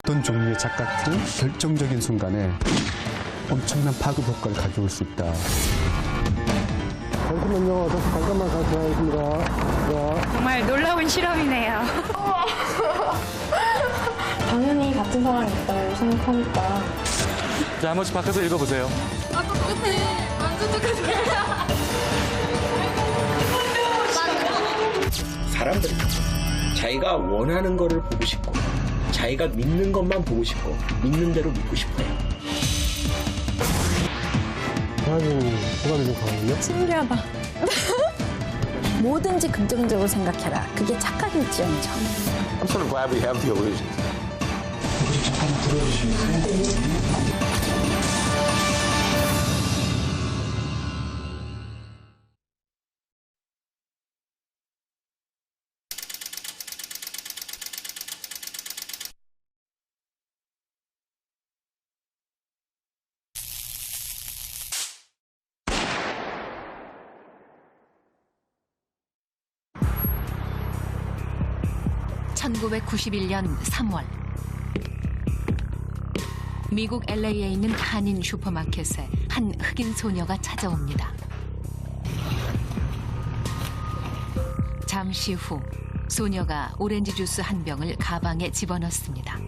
어떤 종류의 착각들은 결정적인 순간에 엄청난 파급 효과를 가져올 수 있다. 잠시만요. 잠깐만 가셔야겠습니다. 정말 놀라운 실험이네요. 당연히 같은 상황이 있다고 생각하니까. 자, 한 번씩 바꿔서 읽어보세요. 아, 똑같아. 완전 똑같아. 사람들은 자기가 원하는 거를 보고 싶고 자기가 믿는 것만 보고 싶고 믿는 대로 믿고 싶어요. 사장님, 호감이 좀 강하군요? 신기하다. 뭐든지 긍정적으로 생각해라. 그게 착각일지언정. I'm sort of glad we have the illusions. (1991년 3월) 미국 LA에 있는 한인 슈퍼마켓에 한 흑인 소녀가 찾아옵니다. 잠시 후 소녀가 오렌지 주스 한 병을 가방에 집어넣습니다.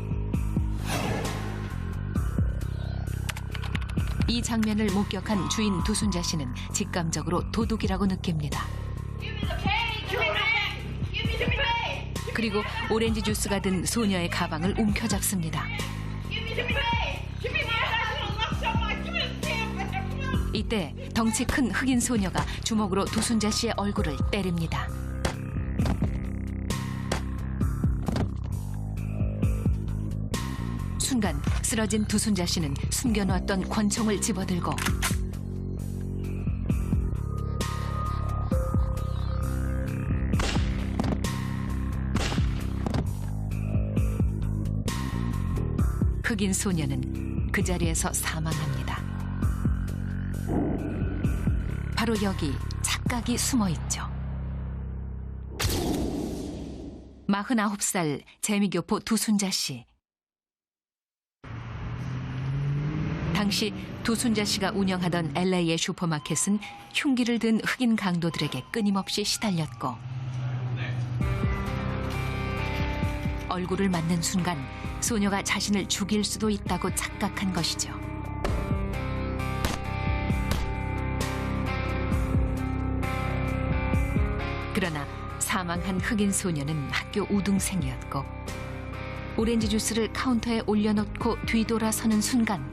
이 장면을 목격한 주인 두순자 씨는 직감적으로 도둑이라고 느낍니다. 그리고 오렌지 주스가 든 소녀의 가방을 움켜잡습니다. 이때 덩치 큰 흑인 소녀가 주먹으로 두순자 씨의 얼굴을 때립니다. 순간 쓰러진 두순자 씨는 숨겨놓았던 권총을 집어들고 흑인 소녀는 그 자리에서 사망합니다. 바로 여기 착각이 숨어 있죠. 49살 재미교포 두순자 씨. 당시 두순자 씨가 운영하던 LA의 슈퍼마켓은 흉기를 든 흑인 강도들에게 끊임없이 시달렸고 얼굴을 맞는 순간 소녀가 자신을 죽일 수도 있다고 착각한 것이죠. 그러나 사망한 흑인 소녀는 학교 우등생이었고 오렌지 주스를 카운터에 올려놓고 뒤돌아서는 순간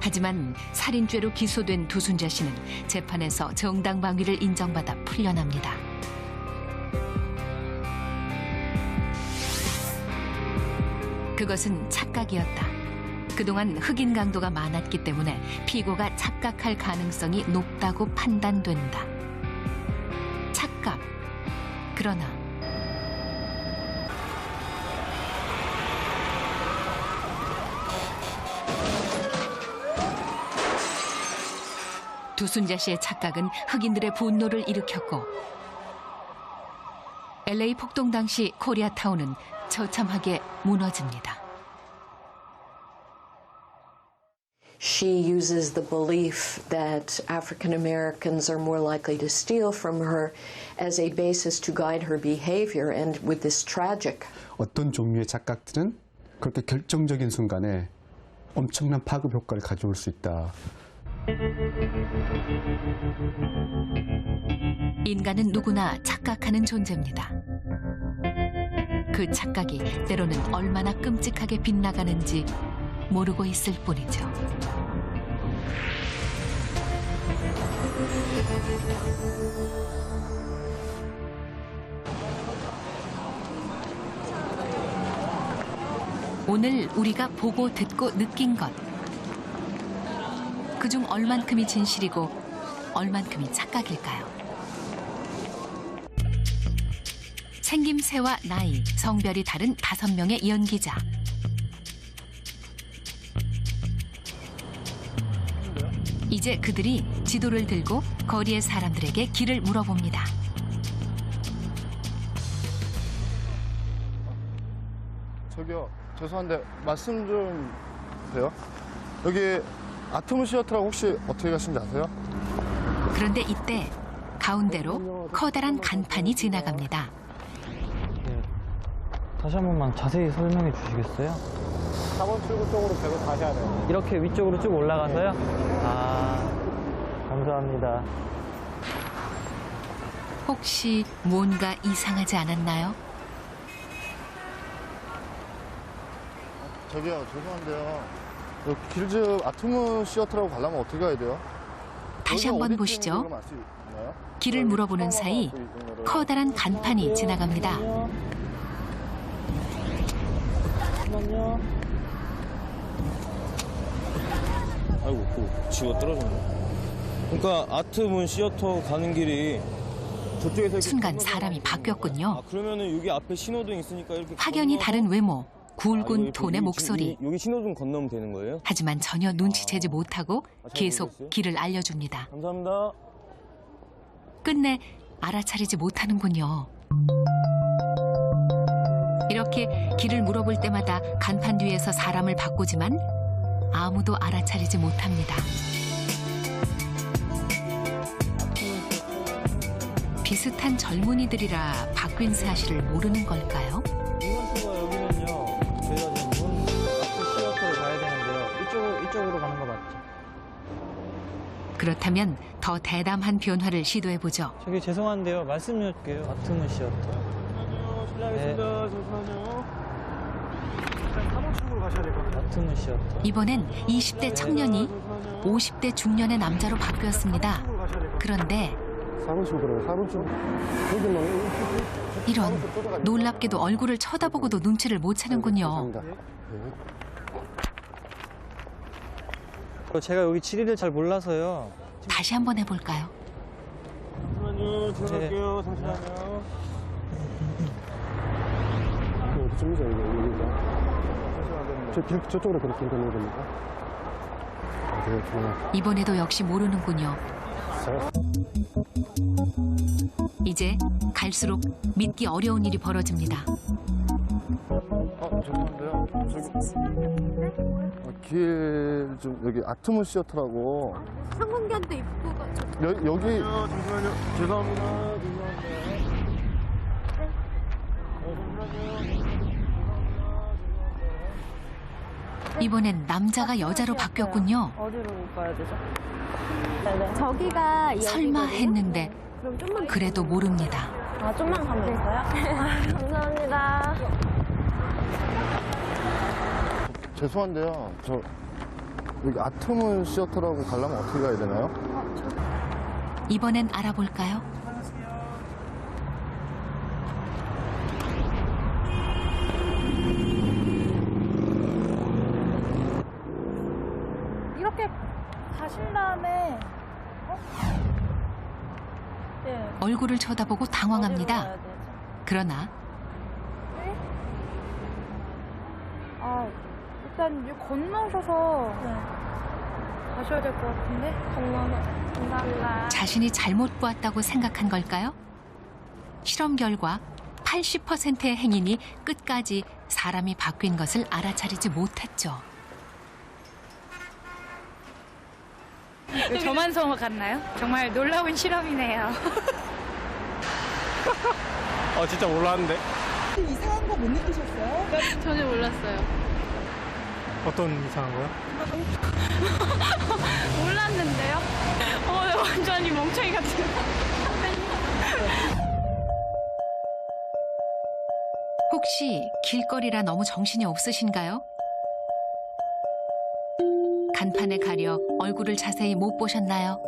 하지만 살인죄로 기소된 두순자 씨는 재판에서 정당방위를 인정받아 풀려납니다. 그것은 착각이었다. 그동안 흑인 강도가 많았기 때문에 피고가 착각할 가능성이 높다고 판단된다. 착각. 그러나 두순자 씨의 착각은 흑인들의 분노를 일으켰고 LA 폭동 당시 코리아타운은 처참하게 무너집니다. She uses the belief that African Americans are more likely to steal from her as a basis to guide her behavior, and with this tragic. 어떤 종류의 착각들은 그렇게 결정적인 순간에 엄청난 파급 효과를 가져올 수 있다. 인간은 누구나 착각하는 존재입니다. 그 착각이 때로는 얼마나 끔찍하게 빗나가는지 모르고 있을 뿐이죠. 오늘 우리가 보고 듣고 느낀 것, 그중 얼만큼이 진실이고 얼만큼이 착각일까요? 생김새와 나이, 성별이 다른 5명의 연기자. 이제 그들이 지도를 들고 거리의 사람들에게 길을 물어봅니다. 저기요, 죄송한데 말씀 좀 돼요? 여기 아트문 시어터라고 혹시 어떻게 가신지 아세요? 그런데 이때 가운데로 커다란 간판이 지나갑니다. 네. 다시 한 번만 자세히 설명해 주시겠어요? 4번 출구 쪽으로 계속 가셔야 돼요. 이렇게 위쪽으로 쭉 올라가서요? 아, 감사합니다. 혹시 뭔가 이상하지 않았나요? 저기요, 죄송한데요. 길즈 아트문 시어터라고 가려면 어떻게 가야 돼요? 다시 여기 한번 어디쯤 보시죠. 지금 알수 있나요? 길을 물어보는 사이 커다란 간판이 지나갑니다. 잠깐만요. 아이고, 지가 떨어졌네. 그러니까 아트문 시어터 가는 길이 저쪽에서 이렇게 순간 건너서 사람이 가는 바뀌었군요. 거예요. 아, 그러면은 여기 앞에 신호등 있으니까 이렇게 확연히 건너서- 다른 외모, 굵은 여기 톤의 목소리. 여기 신호등 건너면 되는 거예요? 하지만 전혀 눈치채지 못하고 잘 계속 모르겠어요? 길을 알려줍니다. 감사합니다. 끝내 알아차리지 못하는군요. 이렇게 길을 물어볼 때마다 간판 뒤에서 사람을 바꾸지만 아무도 알아차리지 못합니다. 비슷한 젊은이들이라 박균 사실을 모르는 걸까요? 이번 여기면요. 저희가 지금 아트 시어터를 가야 되는데요. 이쪽으로 가는 거 맞죠? 그렇다면 더 대담한 변화를 시도해보죠. 저기 죄송한데요. 말씀 좀 드릴게요. 아트문 시어터. 실례하겠습니다. 잠시만요. 4번 출구로 가셔야 될 것 같아요. 아트문 시어터. 이번엔 20대 청년이 50대 중년의 남자로 바뀌었습니다. 그런데 4번 출구로 4번 출구. 여기만. 이런, 놀랍게도 얼굴을 쳐다보고도 눈치를 못 채는군요. 제가 여기 지리를 잘 몰라서요. 다시 한번 해볼까요? 잠시만요. 지나갈게요. 잠시만요. 어디쯤이죠, 여기가? 저쪽으로 그렇게 가는 겁니까? 아, 그렇구나. 이번에도 역시 모르는군요. 이제 갈수록 믿기 어려운 일이 벌어집니다. 죄송한데요. 길 좀 여기 아트문 시어터라고. 상공견도 입구가 여기 잠시만요. 죄송합니다. 이번엔 남자가 여자로 바뀌었군요. 어디로 가야 되죠? 저기가 설마 했는데 그럼 좀만 그래도 모릅니다. 아, 좀만 가면 될까요? 감사합니다. 죄송한데요. 저 여기 아트문 시어터라고 가려면 어떻게 가야 되나요? 이번엔 알아볼까요? 이렇게 가신 다음에 네. 얼굴을 쳐다보고 당황합니다. 그러나 아, 일단 여기 건너셔서 가셔야 될 것 같은데? 감사합니다. 자신이 잘못 보았다고 생각한 걸까요? 실험 결과 80%의 행인이 끝까지 사람이 바뀐 것을 알아차리지 못했죠. 저만 같나요? 정말 놀라운 실험이네요. 진짜 몰랐는데. 이상한 거 못 느끼셨어요? 전혀 몰랐어요. 어떤 이상한 거요? 몰랐는데요? 완전히 멍청이 같은. 혹시 길거리라 너무 정신이 없으신가요? 간판에 가려 얼굴을 자세히 못 보셨나요?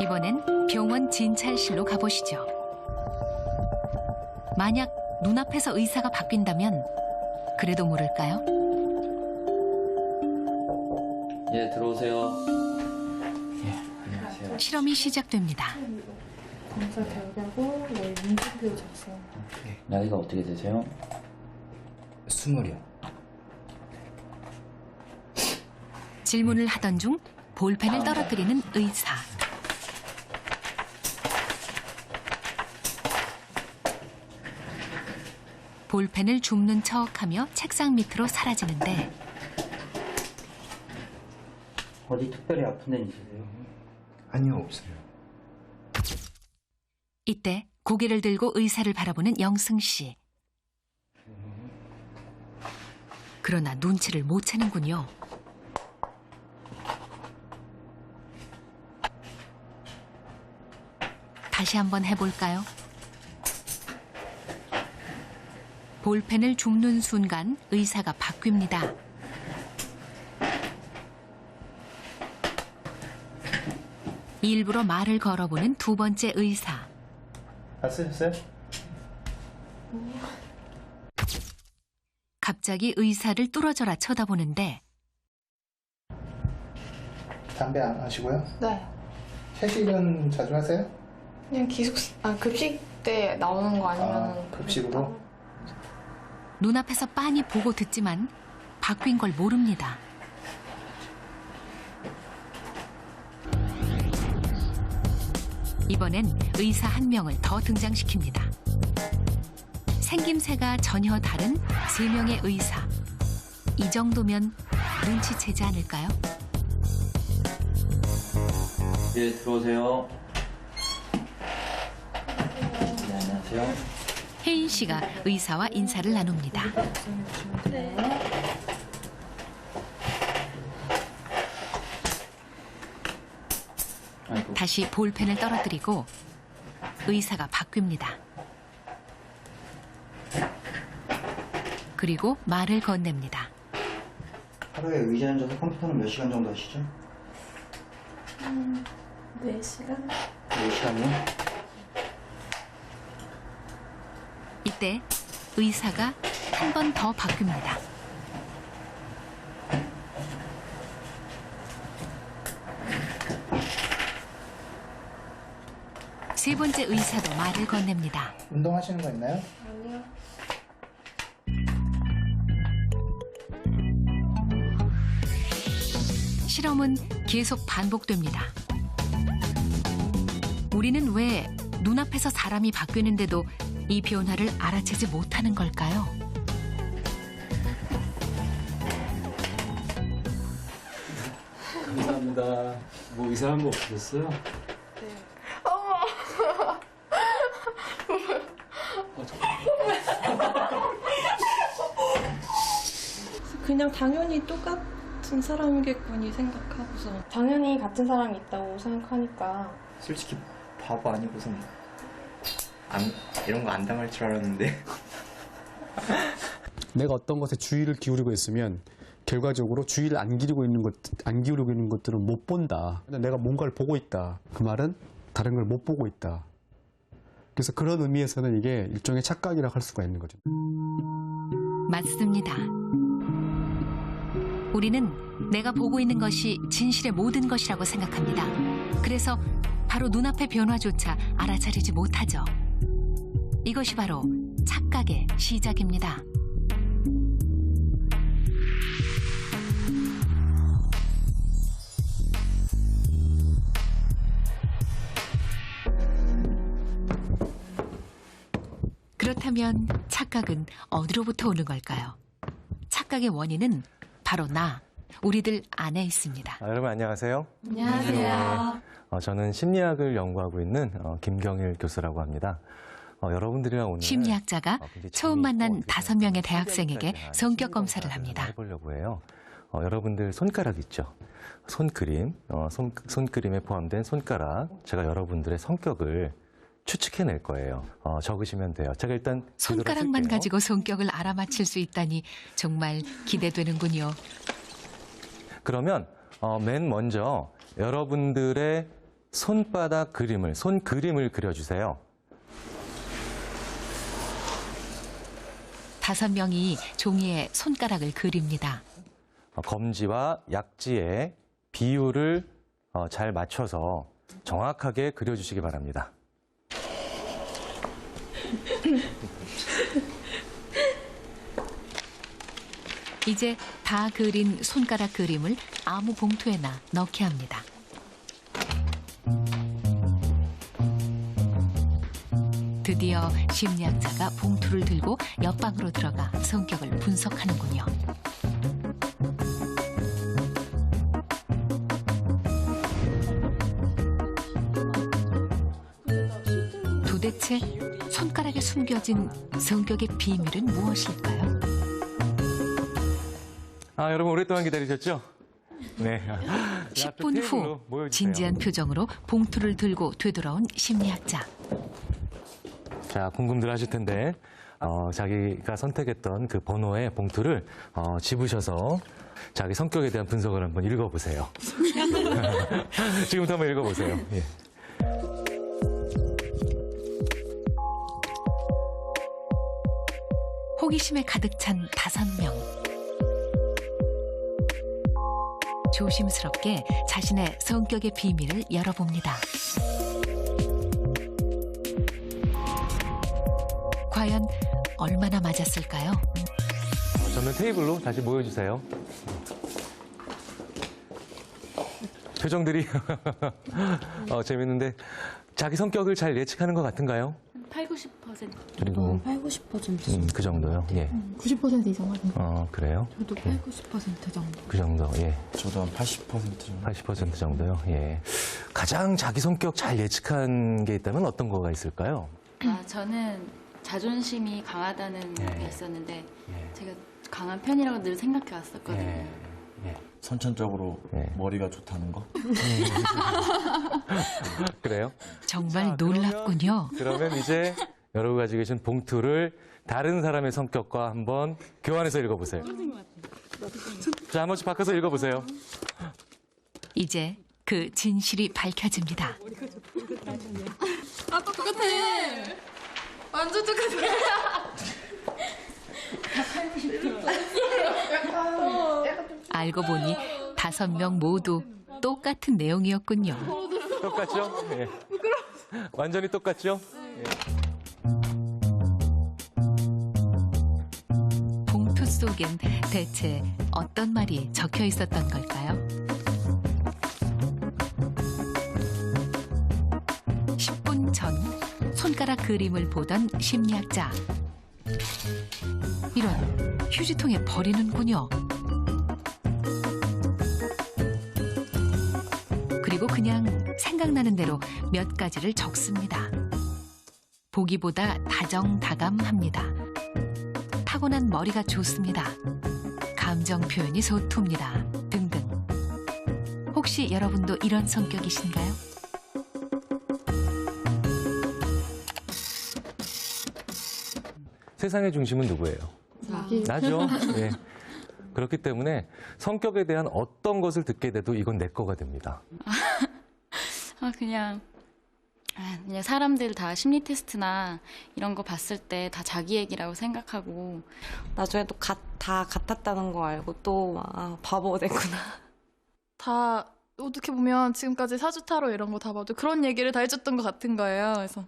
이번엔 병원 진찰실로 가보시죠. 만약 눈앞에서 의사가 바뀐다면 그래도 모를까요? 예, 들어오세요. 실험이 시작됩니다. 검사 결과고 내일 문제표 작성. 나이가 어떻게 되세요? 20이요. 질문을 하던 중 볼펜을 떨어뜨리는 의사. 볼펜을 줍는 척하며 책상 밑으로 사라지는데 어디 특별히 아픈 데는 있으세요? 아니요, 없어요. 이때 고개를 들고 의사를 바라보는 영승 씨. 그러나 눈치를 못 채는군요. 다시 한번 해볼까요? 볼펜을 줍는 순간 의사가 바뀝니다. 일부러 말을 걸어보는 두 번째 의사. 다 쓰셨어요? 갑자기 의사를 뚫어져라 쳐다보는데 담배 안 하시고요? 네. 채식은 자주 하세요? 그냥 급식 때 나오는 거 아니면 급식으로? 눈앞에서 빤히 보고 듣지만 바뀐 걸 모릅니다. 이번엔 의사 한 명을 더 등장시킵니다. 생김새가 전혀 다른 3명의 의사. 이 정도면 눈치채지 않을까요? 예, 들어오세요. 네, 안녕하세요. 혜인 씨가 의사와 인사를 나눕니다. 네. 다시 볼펜을 떨어뜨리고 의사가 바뀝니다. 그리고 말을 건넵니다. 하루에 의자에 앉아서 컴퓨터는 몇 시간 정도 하시죠? 4시간? 4시간이요? 이때 의사가 한 번 더 바뀝니다. 세 번째 의사도 말을 건넵니다. 운동하시는 거 있나요? 아니요. 실험은 계속 반복됩니다. 우리는 왜 눈앞에서 사람이 바뀌는데도 이 변화를 알아채지 못하는 걸까요? 감사합니다. 뭐 이상한 거 없으셨어요? 그냥 당연히 똑같은 사람이겠거니 생각하고서 당연히 같은 사람이 있다고 생각하니까. 솔직히 바보 아니고선 이런 거 안 당할 줄 알았는데. 내가 어떤 것에 주의를 기울이고 있으면 결과적으로 주의를 안 기울이고 있는 것들은 못 본다. 내가 뭔가를 보고 있다. 그 말은 다른 걸 못 보고 있다. 그래서 그런 의미에서는 이게 일종의 착각이라고 할 수가 있는 거죠. 맞습니다. 우리는 내가 보고 있는 것이 진실의 모든 것이라고 생각합니다. 그래서 바로 눈앞의 변화조차 알아차리지 못하죠. 이것이 바로 착각의 시작입니다. 그렇다면 착각은 어디로부터 오는 걸까요? 착각의 원인은 바로 우리들 안에 있습니다. 여러분 안녕하세요. 안녕하세요. 저는 심리학을 연구하고 있는 김경일 교수라고 합니다. 여러분들이랑 오늘 심리학자가 처음 만난 5명의 대학생에게 성격 검사를 합니다. 해보려고 해요. 여러분들 손가락 있죠? 손그림, 손그림에 포함된 손가락. 제가 여러분들의 성격을 추측해낼 거예요. 적으시면 돼요. 제가 일단 손가락만 가지고 성격을 알아맞힐 수 있다니 정말 기대되는군요. 그러면 맨 먼저 여러분들의 손바닥 그림을, 손그림을 그려주세요. 5명이 종이에 손가락을 그립니다. 검지와 약지의 비율을 잘 맞춰서 정확하게 그려주시기 바랍니다. 이제 다 그린 손가락 그림을 아무 봉투에나 넣게 합니다. 드디어 심리학자가 봉투를 들고 옆방으로 들어가 성격을 분석하는군요. 도대체 손가락에 숨겨진 성격의 비밀은 무엇일까요? 여러분 오랫동안 기다리셨죠? 네. 10분 후 진지한 표정으로 봉투를 들고 되돌아온 심리학자. 자, 궁금들 하실 텐데 자기가 선택했던 그 번호의 봉투를 집으셔서 자기 성격에 대한 분석을 한번 읽어보세요. 지금부터 한번 읽어보세요. 예. 호기심에 가득 찬 5명. 조심스럽게 자신의 성격의 비밀을 열어봅니다. 과연 얼마나 맞았을까요? 저는 테이블로 다시 모여주세요. 표정들이 재밌는데 자기 성격을 잘 예측하는 것 같은가요? 80-90%. 그리고 80% 그 정도요. 예. 90% 이상 하는. 그래요? 저도 80-90% 정도. 그 정도. 예. 저도 한 80% 정도. 80% 정도요. 예. 가장 자기 성격 잘 예측한 게 있다면 어떤 거가 있을까요? 저는 자존심이 강하다는 게 있었는데 제가 강한 편이라고 늘 생각해 왔었거든요. 선천적으로 머리가 좋다는 거? 그래요? 정말 놀랍군요. 그러면 이제 여러분 가지고 계신 봉투를 다른 사람의 성격과 한번 교환해서 읽어보세요. 자, 한 번씩 바꿔서 읽어보세요. 이제 그 진실이 밝혀집니다. 아, 똑같아. 완전 똑같아. 알고 보니 5명 모두 똑같은 내용이었군요. 똑같죠? 예. 완전히 똑같죠? 봉투 속엔 대체 어떤 말이 적혀 있었던 걸까요? 10분 전 손가락 그림을 보던 심리학자. 이런, 휴지통에 버리는군요. 그리고 그냥 생각나는 대로 몇 가지를 적습니다. 보기보다 다정다감합니다. 타고난 머리가 좋습니다. 감정 표현이 소투입니다. 등등. 혹시 여러분도 이런 성격이신가요? 세상의 중심은 누구예요? 나죠. 예. 그렇기 때문에 성격에 대한 어떤 것을 듣게 돼도 이건 내 거가 됩니다. 그냥 사람들 다 심리 테스트나 이런 거 봤을 때 다 자기 얘기라고 생각하고 나중에 또 다 같았다는 거 알고 또 바보 됐구나. 다 어떻게 보면 지금까지 사주타로 이런 거 다 봐도 그런 얘기를 다 해줬던 것 같은 거예요. 그래서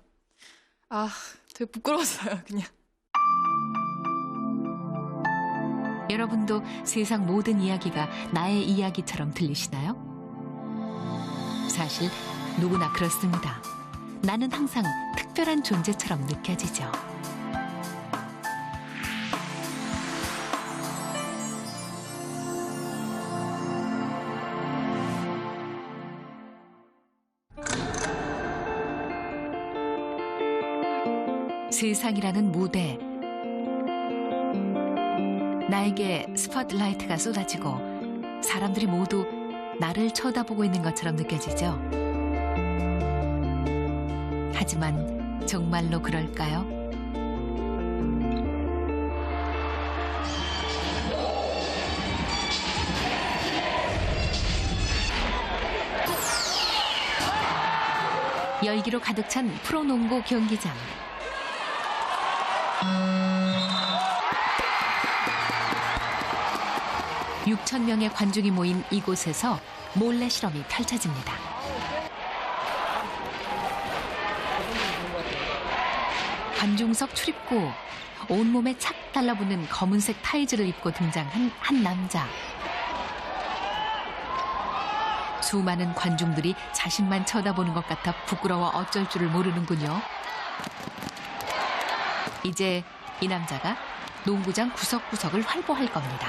되게 부끄러웠어요, 그냥. 여러분도 세상 모든 이야기가 나의 이야기처럼 들리시나요? 사실 누구나 그렇습니다. 나는 항상 특별한 존재처럼 느껴지죠. 세상이라는 무대. 나에게 스포트라이트가 쏟아지고 사람들이 모두 나를 쳐다보고 있는 것처럼 느껴지죠. 하지만 정말로 그럴까요? 열기로 가득 찬 프로농구 경기장. (6천) 명의 관중이 모인 이곳에서 몰래 실험이 펼쳐집니다. 관중석 출입구, 온몸에 착 달라붙는 검은색 타이즈를 입고 등장한 한 남자. 수많은 관중들이 자신만 쳐다보는 것 같아 부끄러워 어쩔 줄을 모르는군요. 이제 이 남자가 농구장 구석구석을 활보할 겁니다.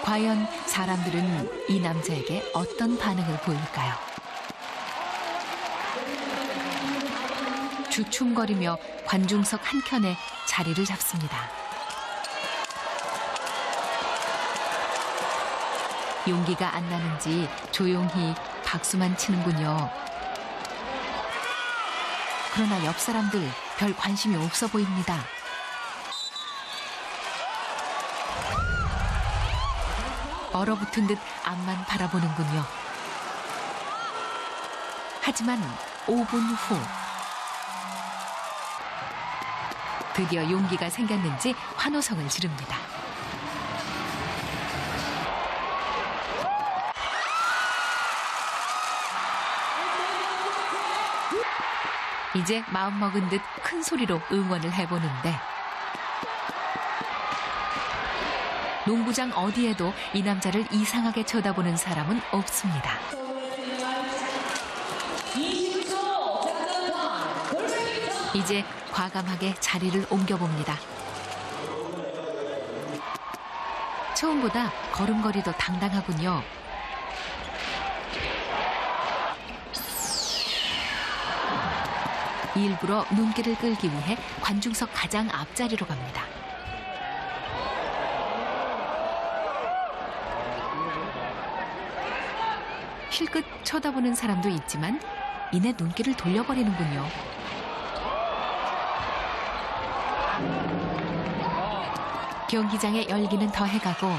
과연 사람들은 이 남자에게 어떤 반응을 보일까요? 주춤거리며 관중석 한켠에 자리를 잡습니다. 용기가 안 나는지 조용히 박수만 치는군요. 그러나 옆 사람들 별 관심이 없어 보입니다. 얼어붙은 듯 앞만 바라보는군요. 하지만 5분 후 드디어 용기가 생겼는지 환호성을 지릅니다. 이제 마음먹은 듯 큰 소리로 응원을 해보는데 농구장 어디에도 이 남자를 이상하게 쳐다보는 사람은 없습니다. 이제 과감하게 자리를 옮겨봅니다. 처음보다 걸음걸이도 당당하군요. 일부러 눈길을 끌기 위해 관중석 가장 앞자리로 갑니다. 힐끗 쳐다보는 사람도 있지만 이내 눈길을 돌려버리는군요. 경기장의 열기는 더해가고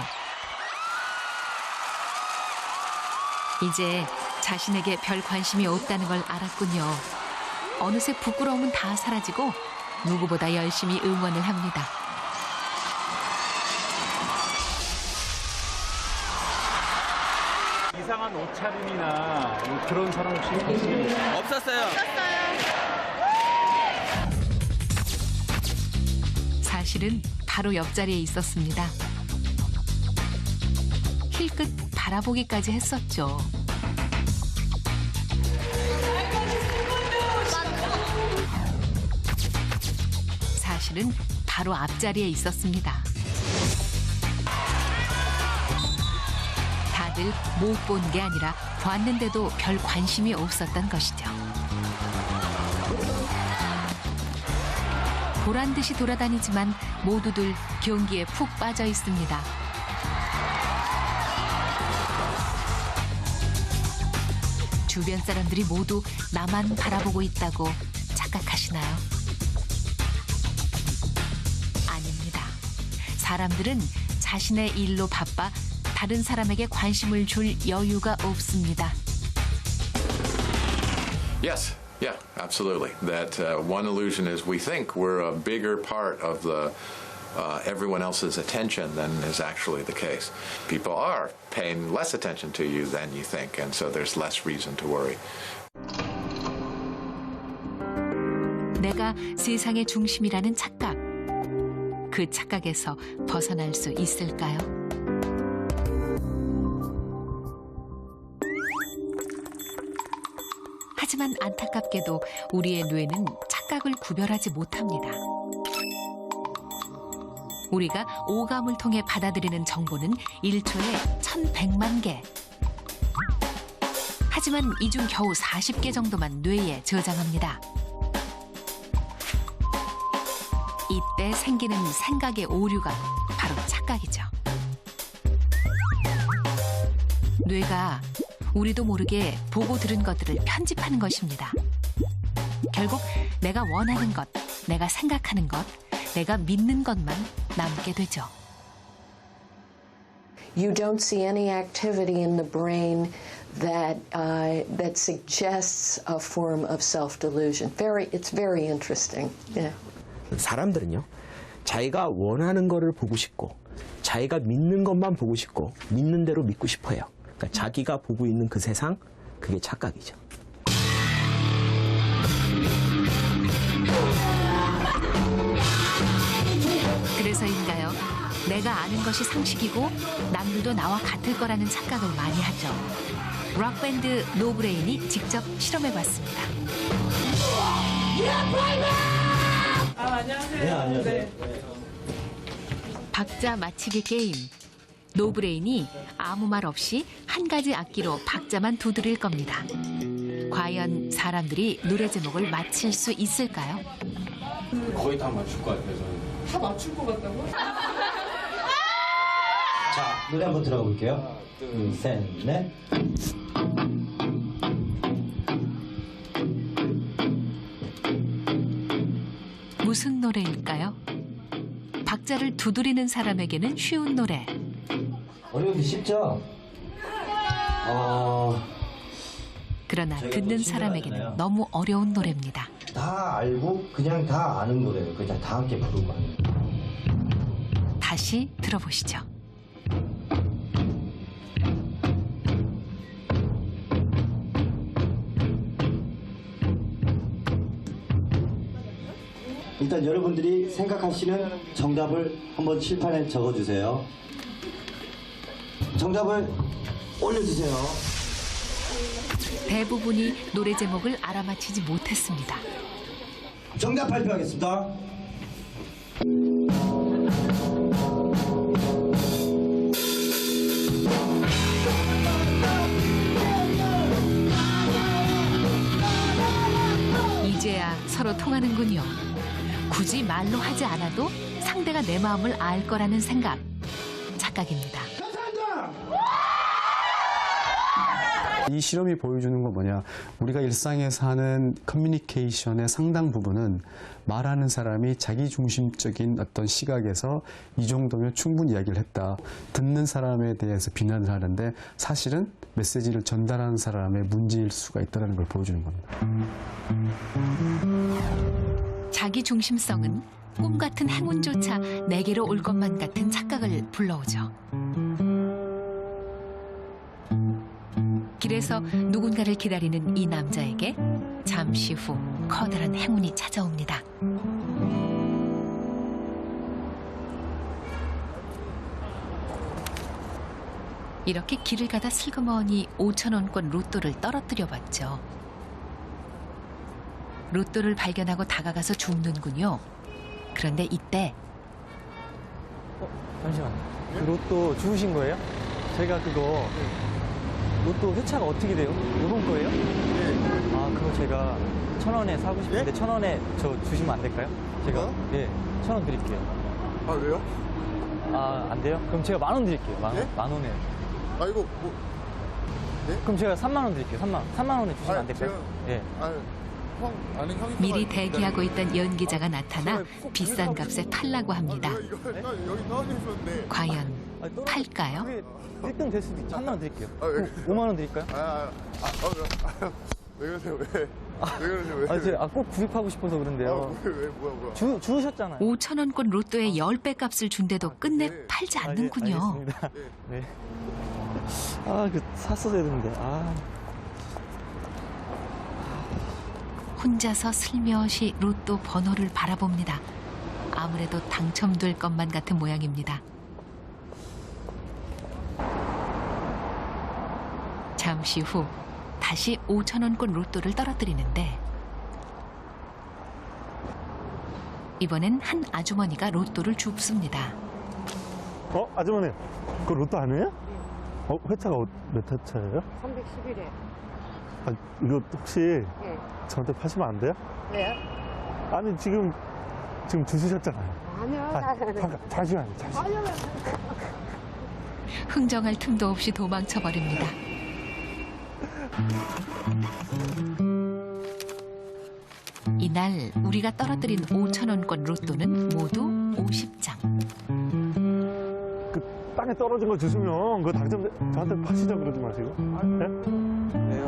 이제 자신에게 별 관심이 없다는 걸 알았군요. 어느새 부끄러움은 다 사라지고 누구보다 열심히 응원을 합니다. 이상한 옷차림이나 뭐 그런 사람 혹시 있으세요? 없었어요. 사실은 바로 옆자리에 있었습니다. 힐끗 바라보기까지 했었죠. 사실은 바로 앞자리에 있었습니다. 다들 못 본 게 아니라 봤는데도 별 관심이 없었던 것이죠. 보란 듯이 돌아다니지만 모두들 경기에 푹 빠져 있습니다. 주변 사람들이 모두 나만 바라보고 있다고 착각하시나요? 아닙니다. 사람들은 자신의 일로 바빠 다른 사람에게 관심을 줄 여유가 없습니다. Yes, yeah, absolutely. That one illusion is we think we're a bigger part of the everyone else's attention than is actually the case. People are paying less attention to you than you think, and so there's less reason to worry. 내가 세상의 중심이라는 착각. 그 착각에서 벗어날 수 있을까요? 하지만 안타깝게도 우리의 뇌는 착각을 구별하지 못합니다. 우리가 오감을 통해 받아들이는 정보는 1초에 1100만 개. 하지만 이 중 겨우 40개 정도만 뇌에 저장합니다. 이때 생기는 생각의 오류가 바로 착각이죠. 뇌가 우리도 모르게 보고 들은 것들을 편집하는 것입니다. 결국 내가 원하는 것, 내가 생각하는 것, 내가 믿는 것만 남게 되죠. You don't see any activity in the brain that suggests a form of self-delusion. It's very interesting. Yeah. 사람들은요, 자기가 원하는 거를 보고 싶고, 자기가 믿는 것만 보고 싶고, 믿는 대로 믿고 싶어요. 그러니까 자기가 보고 있는 그 세상, 그게 착각이죠. 내가 아는 것이 상식이고 남들도 나와 같을 거라는 착각을 많이 하죠. 록밴드 노브레인이 직접 실험해봤습니다. 안녕하세요. 네, 안녕하세요. 박자 맞히기 게임. 노브레인이 아무 말 없이 한 가지 악기로 박자만 두드릴 겁니다. 과연 사람들이 노래 제목을 맞힐 수 있을까요? 거의 다 맞출 것 같아요, 저는. 다 맞출 것 같다고? 자, 노래 한번 들어가 볼게요. 둘, 셋, 넷. 무슨 노래일까요? 박자를 두드리는 사람에게는 쉬운 노래. 어려운데 쉽죠? 그러나 듣는 뭐 사람에게는 너무 어려운 노래입니다. 다 알고 그냥 다 아는 노래예요. 그냥 다 함께 부르고 하는. 다시 들어보시죠. 일단 여러분들이 생각하시는 정답을 한번 칠판에 적어주세요. 정답을 올려주세요. 대부분이 노래 제목을 알아맞히지 못했습니다. 정답 발표하겠습니다. 이제야 서로 통하는군요. 굳이 말로 하지 않아도 상대가 내 마음을 알 거라는 생각. 착각입니다. 이 실험이 보여주는 건 뭐냐, 우리가 일상에서 하는 커뮤니케이션의 상당 부분은 말하는 사람이 자기중심적인 어떤 시각에서 이 정도면 충분히 이야기를 했다, 듣는 사람에 대해서 비난을 하는데 사실은 메시지를 전달하는 사람의 문제일 수가 있다는 걸 보여주는 겁니다. 자기중심성은 꿈 같은 행운조차 내게로 올 것만 같은 착각을 불러오죠. 길에서 누군가를 기다리는 이 남자에게 잠시 후 커다란 행운이 찾아옵니다. 이렇게 길을 가다 슬그머니 5,000원권 로또를 떨어뜨려 봤죠. 로또를 발견하고 다가가서 줍는군요. 그런데 이때 잠시만요. 그 로또 주우신 거예요? 제가 그거 로또 회차가 어떻게 돼요? 이번 거예요? 네. 아, 그거 제가 1,000원에 사고 싶은데 1,000원에 저 주시면 안 될까요? 제가 예, 1,000원 드릴게요. 아, 왜요? 아, 안 돼요? 그럼 제가 10,000원 드릴게요. 만 원에. 아, 이거 뭐. 그럼 제가 3만 원 드릴게요. 3만 원에 주시면 안 될까요? 예. 미리 대기하고 있던 연기자가 나타나 비싼 값에 팔라고 합니다. 과연 팔까요? 1등 될 수도 있죠. 3만 원 드릴게요. 5만 원 드릴까요? 왜 그러세요? 왜 그러세요? 제가 꼭 구입하고 싶어서 그런데요. 뭐야. 주우셨잖아요. 5,000원권 로또의 10배 값을 준데도 끝내 팔지 않는군요. 알겠습니다. 네. 샀어야 되는데. 혼자서 슬며시 로또 번호를 바라봅니다. 아무래도 당첨될 것만 같은 모양입니다. 잠시 후 다시 5,000원권 로또를 떨어뜨리는데 이번엔 한 아주머니가 로또를 줍습니다. 아주머니, 그거 로또 아니에요? 회차가 몇 회차예요? 311회. 이거 혹시 저한테 파시면 안 돼요? 왜요? 아니, 지금 주시셨잖아요. 아니요. 잠시만요. 흥정할 틈도 없이 도망쳐버립니다. 이날 우리가 떨어뜨린 5,000원권 로또는 모두 50장. 땅에 떨어진 거 주시면 그거 당첨 저한테 파시자 그러지 마시고. 네?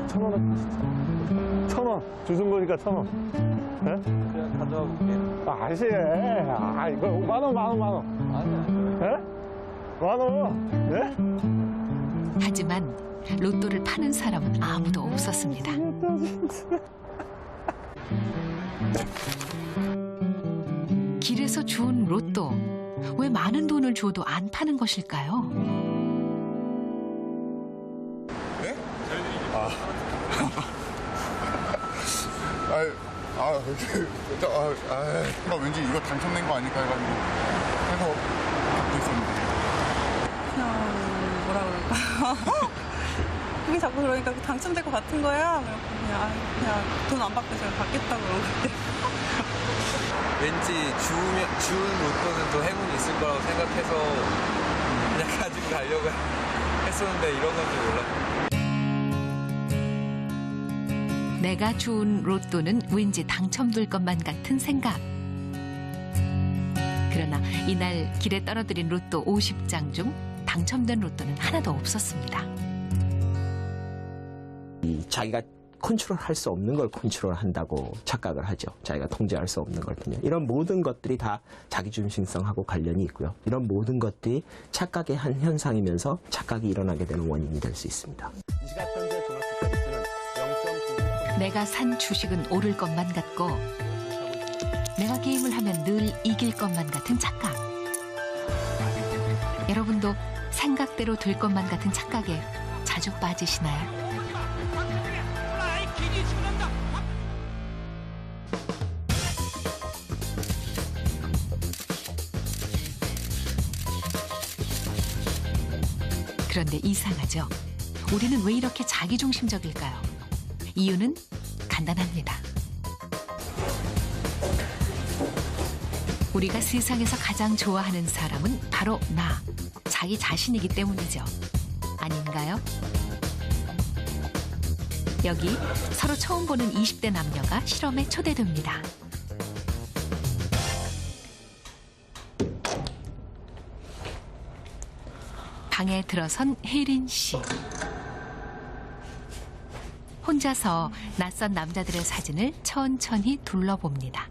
1,000원에 파시죠. 1,000원 주신 거니까 1,000원. 네? 그냥 가져와 볼게요. 아저씨, 이거 만 원. 아니요. 네? 만 원. 네? 하지만 로또를 파는 사람은 아무도 없었습니다. 길에서 주운 로또. 왜 많은 돈을 줘도 안 파는 것일까요? 네? 왠지 이거 당첨된 거 아닐까 해가지고 해서 갖고 있었는데. 그냥 뭐라 그럴까요? 그게 자꾸 그러니까 당첨될 것 같은 거야. 그냥 돈 안 받고 제가 받겠다고 그러는데. 왠지 주운 로또는 또 행운이 있을 거라고 생각해서 그냥 가지고 가려고 했었는데 이런 건 줄 몰랐어요. 내가 주운 로또는 왠지 당첨될 것만 같은 생각. 그러나 이날 길에 떨어뜨린 로또 50장 중 당첨된 로또는 하나도 없었습니다. 자기가 컨트롤할 수 없는 걸 컨트롤한다고 착각을 하죠. 자기가 통제할 수 없는 것들요. 이런 모든 것들이 다 자기중심성하고 관련이 있고요. 이런 모든 것들이 착각의 한 현상이면서 착각이 일어나게 되는 원인이 될 수 있습니다. 내가 산 주식은 오를 것만 같고 내가 게임을 하면 늘 이길 것만 같은 착각. 여러분도 생각대로 될 것만 같은 착각에 자주 빠지시나요? 그런데 이상하죠? 우리는 왜 이렇게 자기중심적일까요? 이유는 간단합니다. 우리가 세상에서 가장 좋아하는 사람은 바로 나, 자기 자신이기 때문이죠. 아닌가요? 여기 서로 처음 보는 20대 남녀가 실험에 초대됩니다. 방에 들어선 혜린 씨. 혼자서 낯선 남자들의 사진을 천천히 둘러봅니다.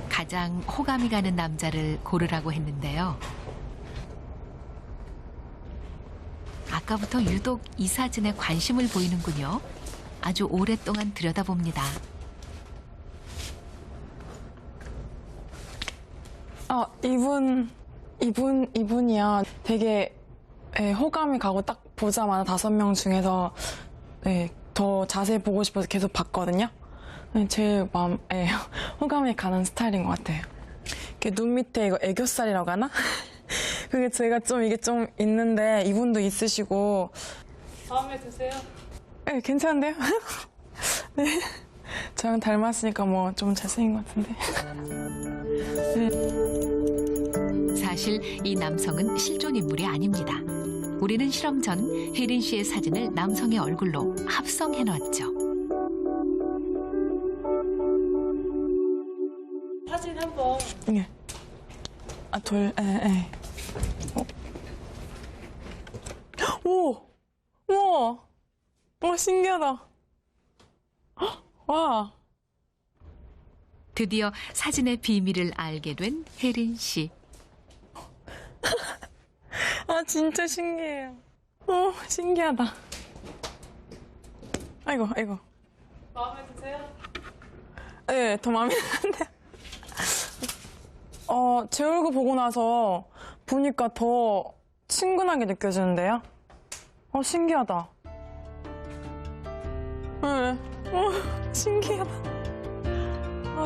가장 호감이 가는 남자를 고르라고 했는데요. 아까부터 유독 이 사진에 관심을 보이는군요. 아주 오랫동안 들여다봅니다. 이분이야. 되게 호감이 가고 딱 보자마자 5명 중에서 더 자세히 보고 싶어서 계속 봤거든요. 제일 마음에 호감이 가는 스타일인 것 같아요. 눈 밑에 이거 애교살이라고 하나? 그게 제가 이게 좀 있는데 이분도 있으시고. 마음에 드세요? 네, 괜찮은데요? 네. 저랑 닮았으니까 뭐 좀 잘생긴 것 같은데. 네. 사실 이 남성은 실존 인물이 아닙니다. 우리는 실험 전 혜린 씨의 사진을 남성의 얼굴로 합성해놨죠. 사진 한번. 예. 오! 우와! 와, 신기하다. 와. 드디어 사진의 비밀을 알게 된 혜린 씨. 아, 진짜 신기해요. 신기하다. 아이고. 마음에 드세요? 네, 더 마음에 드는데. 제 얼굴 보고 나서 보니까 더 친근하게 느껴지는데요? 신기하다. 네. 신기하다.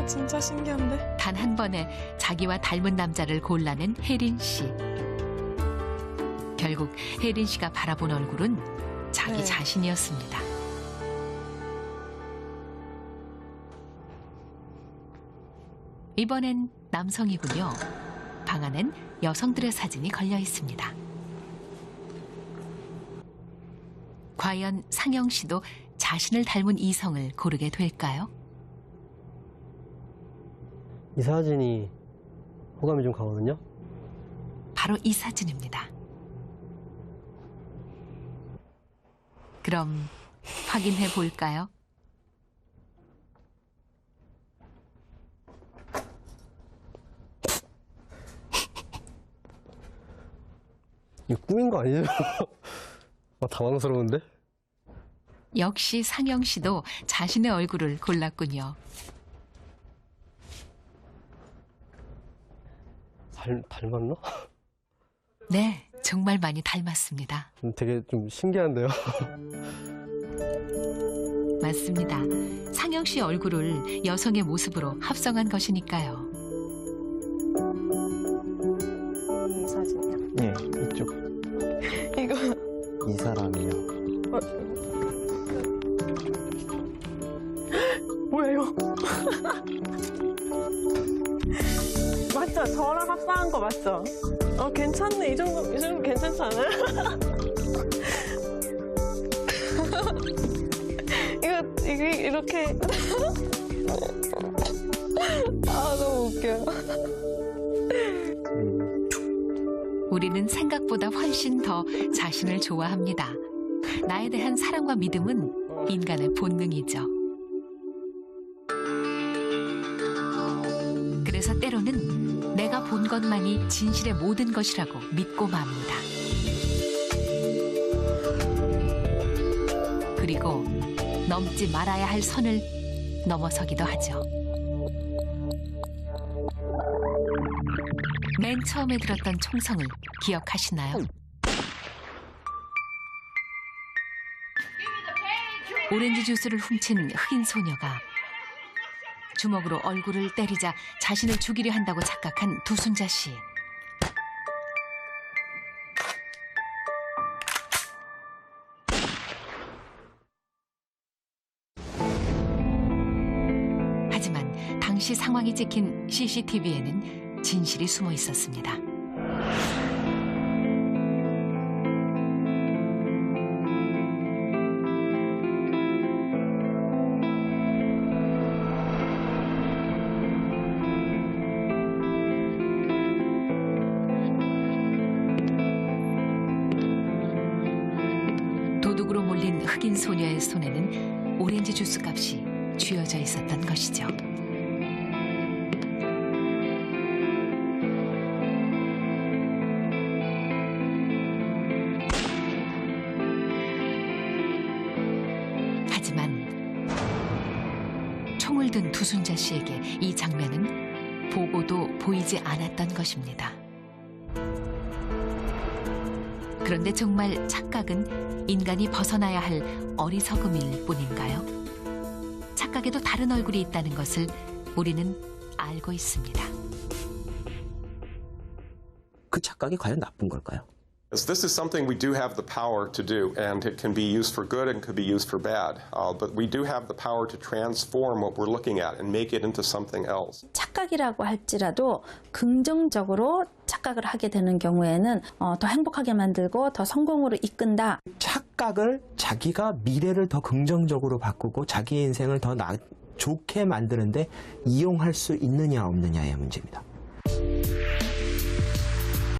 진짜 신기한데? 단 한 번에 자기와 닮은 남자를 골라낸 혜린 씨. 결국 혜린 씨가 바라본 얼굴은 자기 자신이었습니다. 이번엔 남성이군요. 방 안엔 여성들의 사진이 걸려 있습니다. 과연 상영 씨도 자신을 닮은 이성을 고르게 될까요? 이 사진이 호감이 좀 가거든요. 바로 이 사진입니다. 그럼 확인해 볼까요? 이거 꾸민 거 아니에요? 당황스러운데? 역시 상영 씨도 자신의 얼굴을 골랐군요. 닮았나? 네, 정말 많이 닮았습니다. 되게 좀 신기한데요. 맞습니다. 상영 씨 얼굴을 여성의 모습으로 합성한 것이니까요. 이 사진이요? 네, 이쪽. 이거 이 사람이요. 뭐야 이거? 맞죠? 저랑 합성한 거 맞죠? 괜찮네. 이 정도 괜찮지 않아요? 이거 이렇게 너무 웃겨요. 우리는 생각보다 훨씬 더 자신을 좋아합니다. 나에 대한 사랑과 믿음은 인간의 본능이죠. 그래서 때로는 내가 본 것만이 진실의 모든 것이라고 믿고 맙니다. 그리고 넘지 말아야 할 선을 넘어서기도 하죠. 맨 처음에 들었던 총성을 기억하시나요? 오렌지 주스를 훔친 흑인 소녀가 주먹으로 얼굴을 때리자 자신을 죽이려 한다고 착각한 두순자 씨. 하지만 당시 상황이 찍힌 CCTV에는 진실이 숨어 있었습니다. 도둑으로 몰린 흑인 소녀의 손에는 오렌지 주스 값이 쥐어져 있었던 것이죠. 하지만 총을 든 두순자 씨에게 이 장면은 보고도 보이지 않았던 것입니다. 그런데 정말 착각은 인간이 벗어나야 할 어리석음일 뿐인가요? 착각에도 다른 얼굴이 있다는 것을 우리는 알고 있습니다. 그 착각이 과연 나쁜 걸까요? This is something we do have the power to do, and it can be used for good and could be used for bad. But we do have the power to transform what we're looking at and make it into something else. 착각이라고 할지라도 긍정적으로 착각을 하게 되는 경우에는 더 행복하게 만들고 더 성공으로 이끈다. 착각을 자기가 미래를 더 긍정적으로 바꾸고 자기 인생을 더 좋게 만드는데 이용할 수 있느냐 없느냐의 문제입니다.